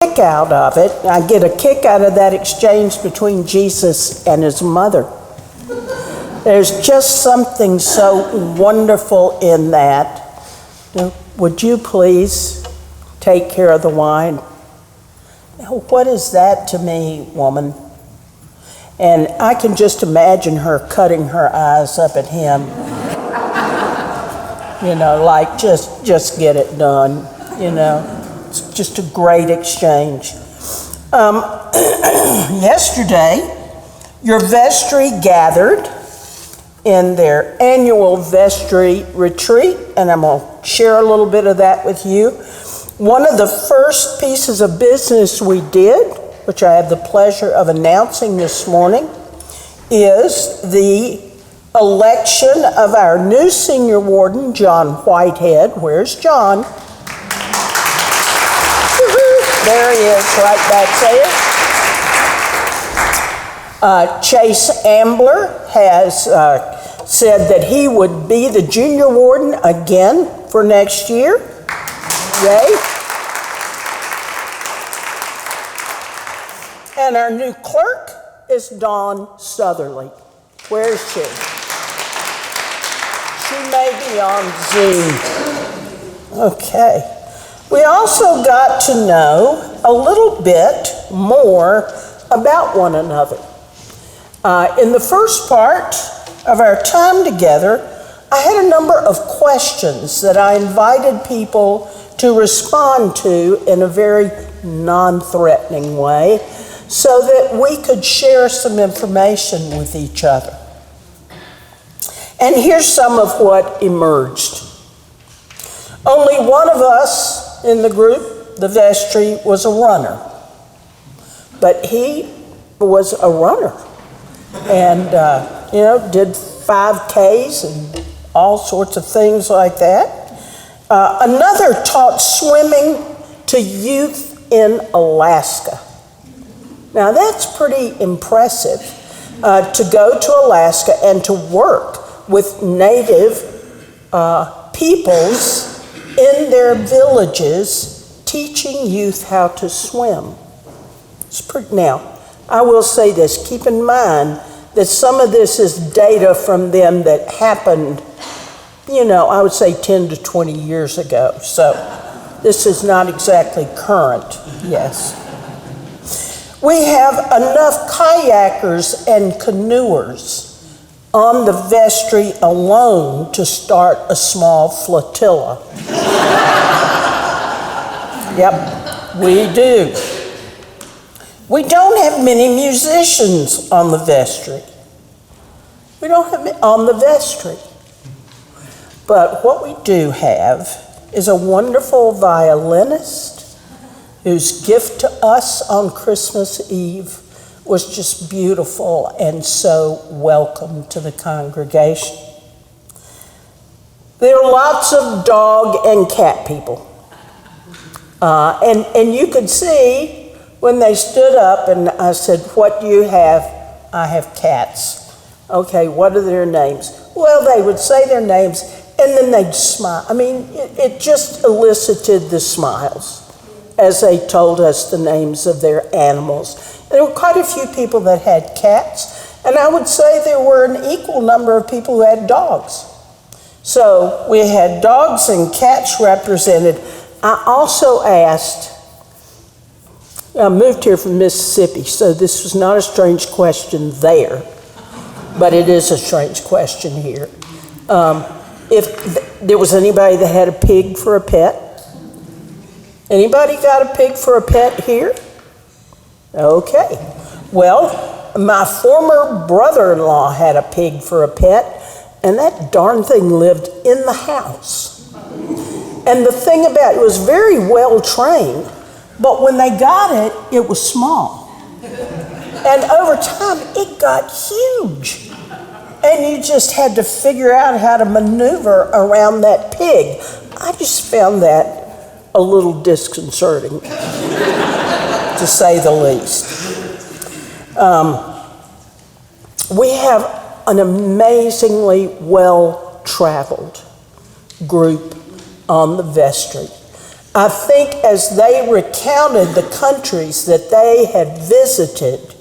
kick out of it. I get a kick out of that exchange between Jesus and his mother. There's just something so wonderful in that. Would you please take care of the wine? Now, what is that to me, woman? And I can just imagine her cutting her eyes up at him. Like just get it done, It's just a great exchange. Yesterday, your vestry gathered in their annual vestry retreat, and I'm going to share a little bit of that with you. One of the first pieces of business we did, which I have the pleasure of announcing this morning, is the election of our new senior warden, John Whitehead. Where's John? There he is, right back there. Chase Ambler has said that he would be the junior warden again for next year. Yay. And our new clerk is Dawn Southerly. Where is she? She may be on Zoom. Okay. We also got to know a little bit more about one another. In the first part of our time together, I had a number of questions that I invited people to respond to in a very non-threatening way so that we could share some information with each other. And here's some of what emerged. Only one of us in the group, the vestry, was a runner. But he was a runner and, did 5Ks and all sorts of things like that. Another taught swimming to youth in Alaska. Now that's pretty impressive, to go to Alaska and to work with native peoples in their villages, teaching youth how to swim. Now, I will say this, keep in mind that some of this is data from them that happened, I would say 10 to 20 years ago. So this is not exactly current, yes. We have enough kayakers and canoers on the vestry alone to start a small flotilla. Yep, we do. We don't have many musicians on the vestry. We don't have on the vestry. But what we do have is a wonderful violinist whose gift to us on Christmas Eve was just beautiful and so welcome to the congregation. There are lots of dog and cat people. And you could see when they stood up and I said, "What do you have?" "I have cats." "Okay, what are their names?" Well, they would say their names and then they'd smile. I mean, it just elicited the smiles as they told us the names of their animals. There were quite a few people that had cats, and I would say there were an equal number of people who had dogs. So we had dogs and cats represented. I also asked, I moved here from Mississippi, so this was not a strange question there, but it is a strange question here. If there was anybody that had a pig for a pet? Anybody got a pig for a pet here? Okay. Well, my former brother-in-law had a pig for a pet, and that darn thing lived in the house. And the thing about it was very well trained, but when they got it, it was small. And over time, it got huge. And you just had to figure out how to maneuver around that pig. I just found that a little disconcerting, to say the least. We have an amazingly well-traveled group on the vestry. I think as they recounted the countries that they had visited,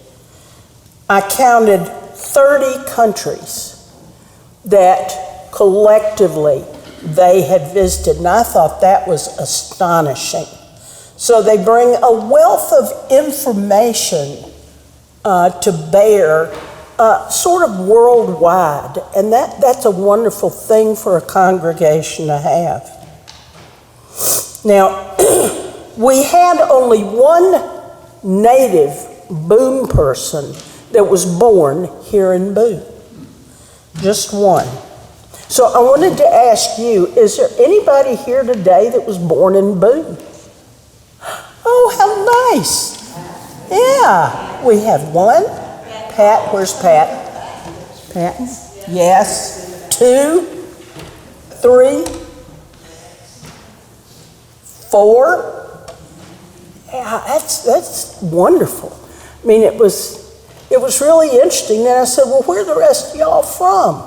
I counted 30 countries that collectively they had visited, and I thought that was astonishing. So they bring a wealth of information to bear, sort of worldwide, and that's a wonderful thing for a congregation to have. Now, we had only one native Boone person that was born here in Boone. Just one. So I wanted to ask you, is there anybody here today that was born in Boone? Oh, how nice. Yeah, we have one. Pat, where's Pat? Pat? Yes. 2, 3, 4. Yeah, that's wonderful. I mean, it was really interesting. Then I said, well, where are the rest of y'all from?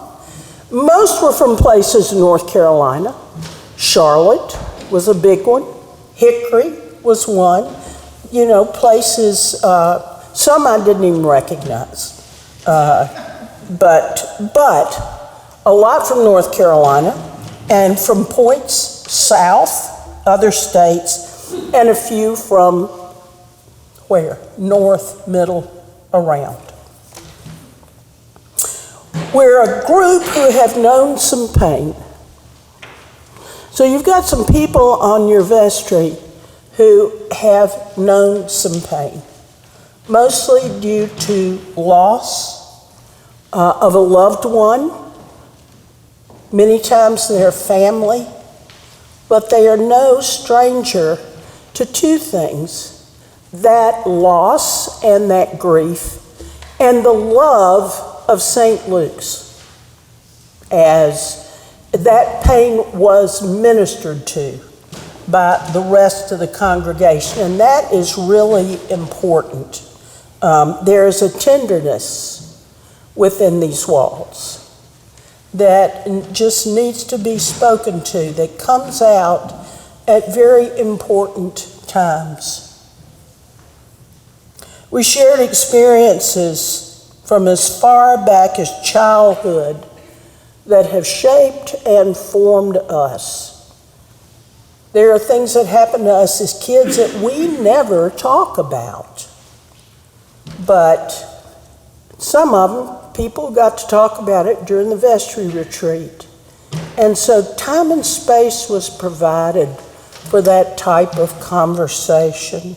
Most were from places in North Carolina. Charlotte was a big one. Hickory was one. You know, places, some I didn't even recognize. But a lot from North Carolina and from points south, other states, and a few from where? North, middle, around. We're a group who have known some pain. So you've got some people on your vestry who have known some pain, mostly due to loss of a loved one, many times their family, but they are no stranger to two things: that loss and that grief, and the love of St. Luke's, as that pain was ministered to by the rest of the congregation, and that is really important. There is a tenderness within these walls that just needs to be spoken to, that comes out at very important times. We shared experiences from as far back as childhood that have shaped and formed us. There are things that happen to us as kids that we never talk about. But some of them, people got to talk about it during the vestry retreat. And so time and space was provided for that type of conversation.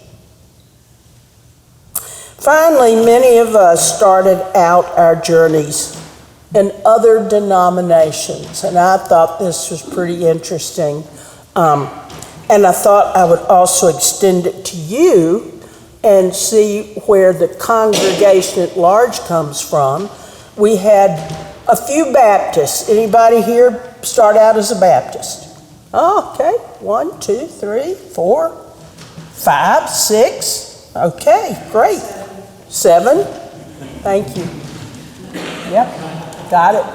Finally, many of us started out our journeys in other denominations, and I thought this was pretty interesting. And I thought I would also extend it to you and see where the congregation at large comes from. We had a few Baptists. Anybody here start out as a Baptist? Oh, okay. 1, 2, 3, 4, 5, 6. Okay, great. 7. Thank you. Yep, got it.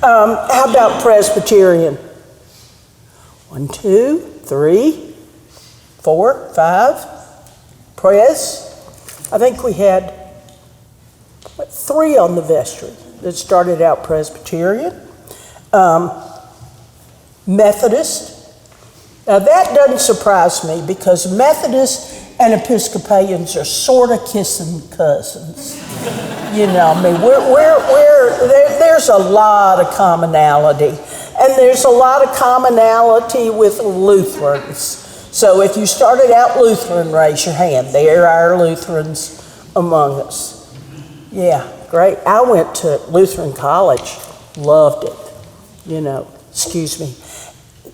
How about Presbyterian? 1, 2, 3, 4, 5. Pres. I think we had 3 on the vestry that started out Presbyterian. Methodist. Now that doesn't surprise me, because Methodists and Episcopalians are sort of kissing cousins. You know, I mean, there's a lot of commonality. And there's a lot of commonality with Lutherans. So if you started out Lutheran, raise your hand. There are Lutherans among us. Yeah, great. I went to Lutheran college, loved it. You know, excuse me.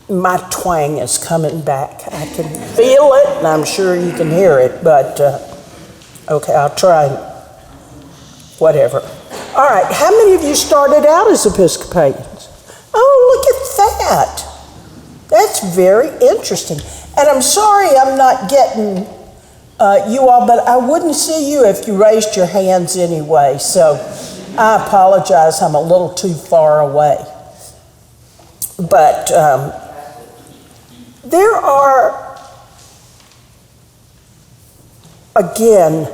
My twang is coming back. I can feel it, and I'm sure you can hear it, but okay, I'll try. Whatever. All right, how many of you started out as Episcopalians? Oh, look at that. That's very interesting. And I'm sorry I'm not getting you all, but I wouldn't see you if you raised your hands anyway, so I apologize, I'm a little too far away. But There are, again,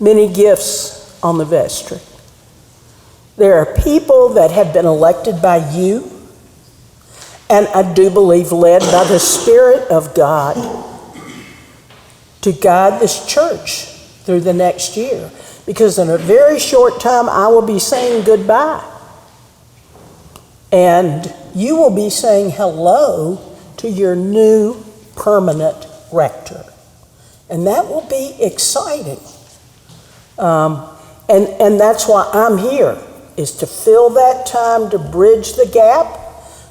many gifts on the vestry. There are people that have been elected by you, and I do believe led by the Spirit of God to guide this church through the next year. Because in a very short time, I will be saying goodbye. And you will be saying hello to your new permanent rector. And that will be exciting. And that's why I'm here, is to fill that time, to bridge the gap,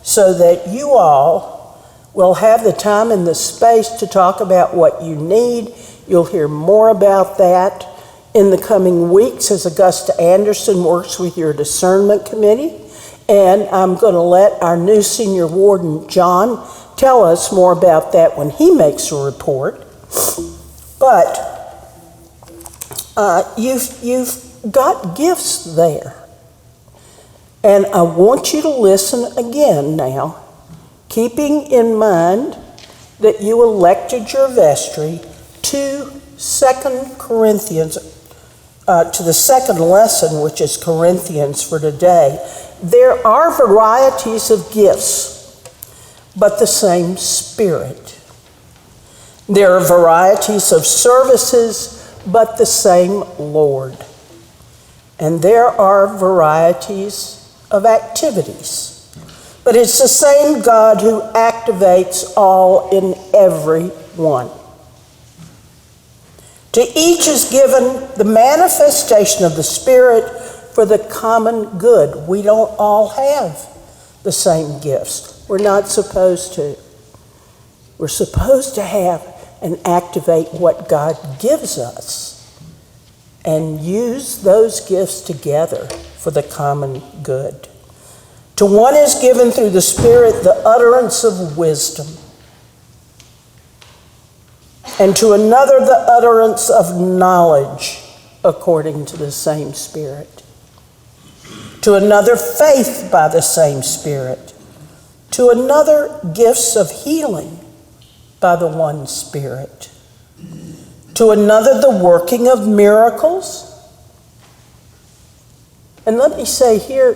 so that you all will have the time and the space to talk about what you need. You'll hear more about that in the coming weeks as Augusta Anderson works with your discernment committee. And I'm going to let our new senior warden, John, tell us more about that when he makes a report. But you've got gifts there. And I want you to listen again now, keeping in mind that you elected your vestry to 2 Corinthians, to the second lesson, which is Corinthians for today. There are varieties of gifts, but the same Spirit. There are varieties of services, but the same Lord. And there are varieties of activities, but it's the same God who activates all in every one. To each is given the manifestation of the Spirit for the common good. We don't all have the same gifts. We're not supposed to. We're supposed to have and activate what God gives us and use those gifts together for the common good. To one is given through the Spirit the utterance of wisdom, and to another the utterance of knowledge according to the same Spirit. To another faith by the same Spirit. To another gifts of healing by the one Spirit. To another the working of miracles. And let me say here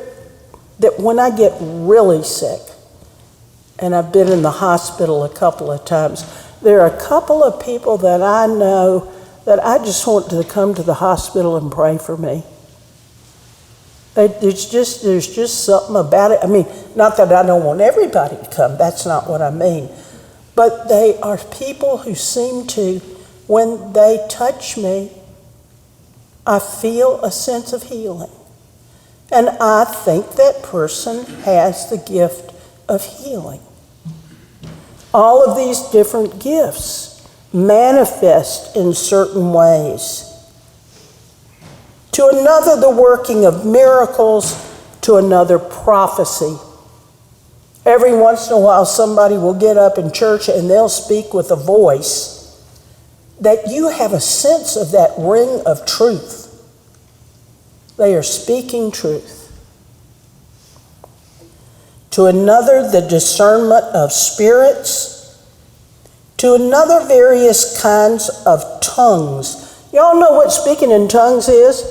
that when I get really sick, and I've been in the hospital a couple of times, there are a couple of people that I know that I just want to come to the hospital and pray for me. There's just something about it. I mean, not that I don't want everybody to come, that's not what I mean. But they are people who seem to, when they touch me, I feel a sense of healing. And I think that person has the gift of healing. All of these different gifts manifest in certain ways. To another, the working of miracles. To another, prophecy. Every once in a while, somebody will get up in church and they'll speak with a voice that you have a sense of that ring of truth. They are speaking truth. To another, the discernment of spirits. To another, various kinds of tongues. Y'all know what speaking in tongues is?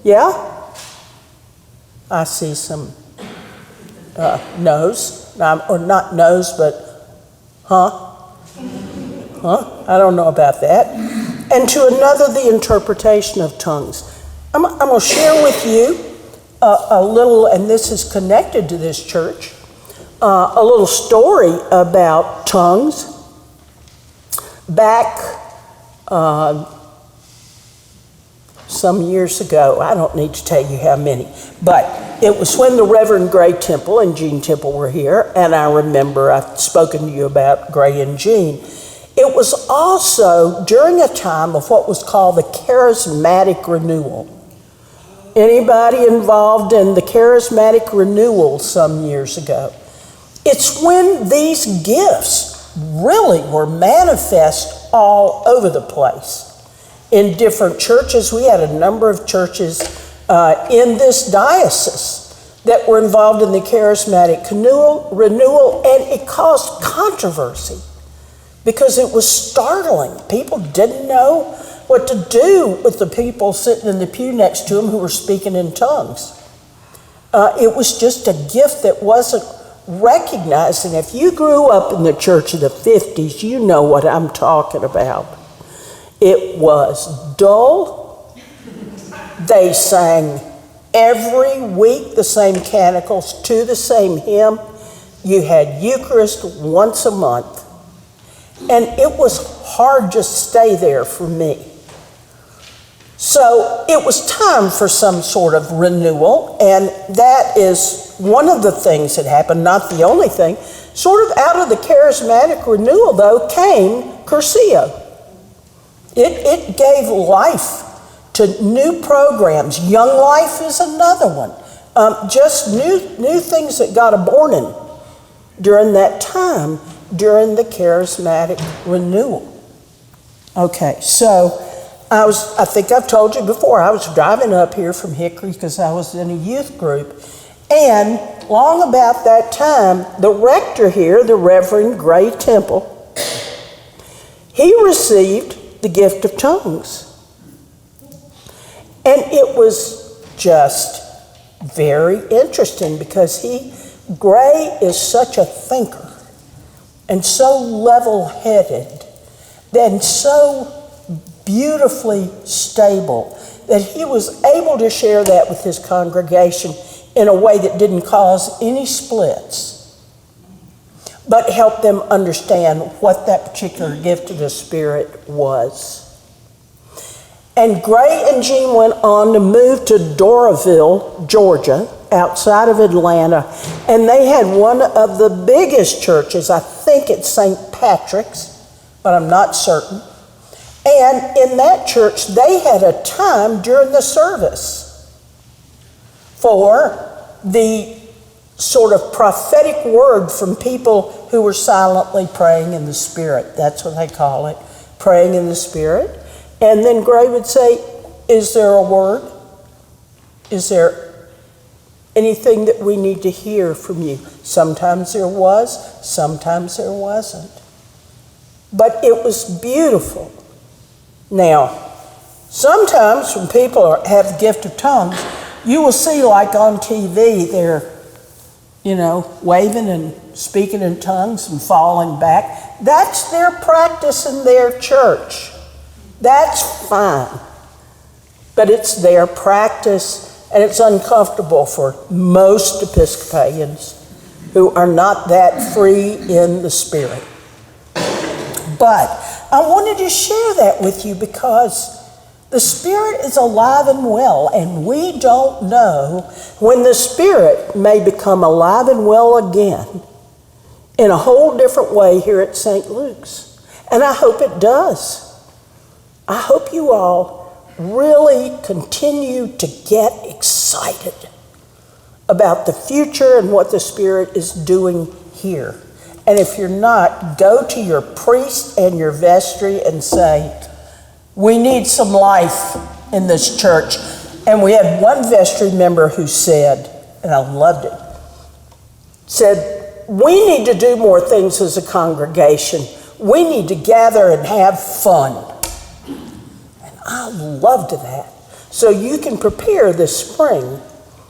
Yeah? I see some no's. Or not no's, but I don't know about that. And to another, the interpretation of tongues. I'm going to share with you a little, and this is connected to this church, a little story about tongues. Back some years ago, I don't need to tell you how many, but it was when the Reverend Gray Temple and Jean Temple were here, and I remember I've spoken to you about Gray and Jean. It was also during a time of what was called the charismatic renewal. Anybody involved in the charismatic renewal some years ago? It's when these gifts really were manifest all over the place. In different churches, we had a number of churches in this diocese that were involved in the charismatic renewal, and it caused controversy because it was startling. People didn't know what to do with the people sitting in the pew next to them who were speaking in tongues. It was just a gift that wasn't recognized. And if you grew up in the church of the 50s, you know what I'm talking about. It was dull. They sang every week the same canticles to the same hymn. You had Eucharist once a month. And it was hard to stay there for me. So it was time for some sort of renewal, and that is one of the things that happened, not the only thing. Sort of out of the charismatic renewal, though, came Curcio. It gave life to new programs. Young Life is another one. Just new things that got born in during that time, during the charismatic renewal. Okay, so I think I've told you before, I was driving up here from Hickory because I was in a youth group. And long about that time, the rector here, the Reverend Gray Temple, he received the gift of tongues. And it was just very interesting because Gray is such a thinker and so level-headed, and so beautifully stable that he was able to share that with his congregation in a way that didn't cause any splits, but helped them understand what that particular gift of the Spirit was. And Gray and Jean went on to move to Doraville, Georgia, outside of Atlanta, and they had one of the biggest churches. I think it's St. Patrick's, but I'm not certain. And in that church, they had a time during the service for the sort of prophetic word from people who were silently praying in the Spirit. That's what they call it, praying in the Spirit. And then Gray would say, is there a word? Is there anything that we need to hear from you? Sometimes there was, sometimes there wasn't. But it was beautiful. Now, sometimes when people have the gift of tongues, you will see, like on TV, they're, waving and speaking in tongues and falling back. That's their practice in their church. That's fine. But it's their practice, and it's uncomfortable for most Episcopalians who are not that free in the Spirit. But I wanted to share that with you because the Spirit is alive and well, and we don't know when the Spirit may become alive and well again in a whole different way here at St. Luke's. And I hope it does. I hope you all really continue to get excited about the future and what the Spirit is doing here. And if you're not, go to your priest and your vestry and say, we need some life in this church. And we had one vestry member who said, and I loved it, said, we need to do more things as a congregation. We need to gather and have fun. And I loved that. So you can prepare this spring.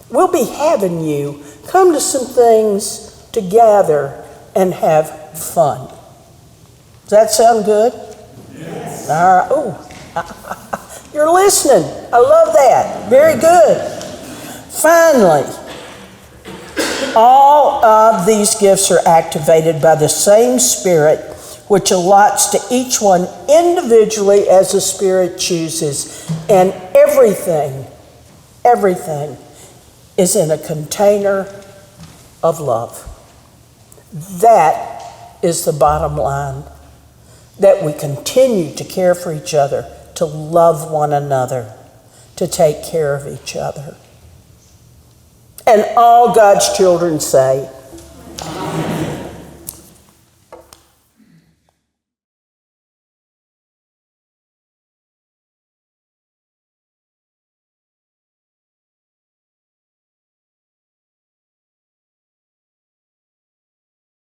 We'll be having you come to some things to gather and have fun. Does that sound good? Yes. All right. Oh, you're listening. I love that. Very good. Finally, all of these gifts are activated by the same Spirit, which allots to each one individually as the Spirit chooses. And everything is in a container of love. That is the bottom line, that we continue to care for each other, to love one another, to take care of each other. And all God's children say,